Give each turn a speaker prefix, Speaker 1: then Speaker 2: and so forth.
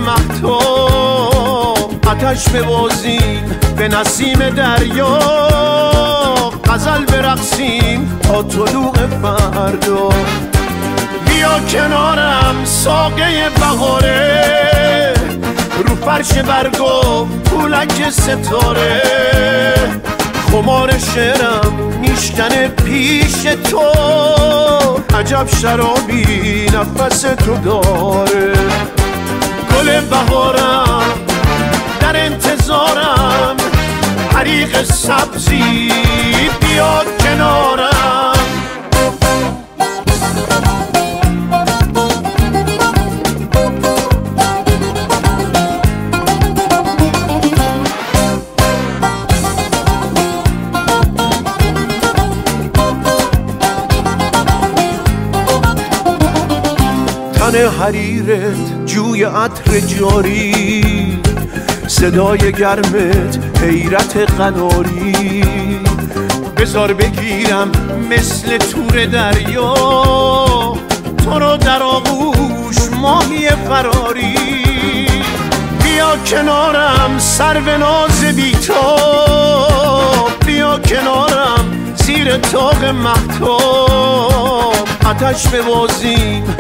Speaker 1: مهتاب، آتش ببازیم به نسیم دریا، غزل برقصیم تا طلوع فردا. بیا کنارم ساقه بهاره، رو فرش برگو پولک ستاره، خمار شعرم میشکنه پیش تو، عجب شرابی نفس تو داره. گل بهارم در انتظارم، حریق سبزی بیا کنارم. تن حریرت جوی عطر جاری، صدای گرمت حیرت قناری، بذار بگیرم مثل تور دریا، تو رو در آغوش ماهی فراری. بیا کنارم سرو ناز بیتاب، بیا کنارم زیر طاق مهتاب، آتش ببازیم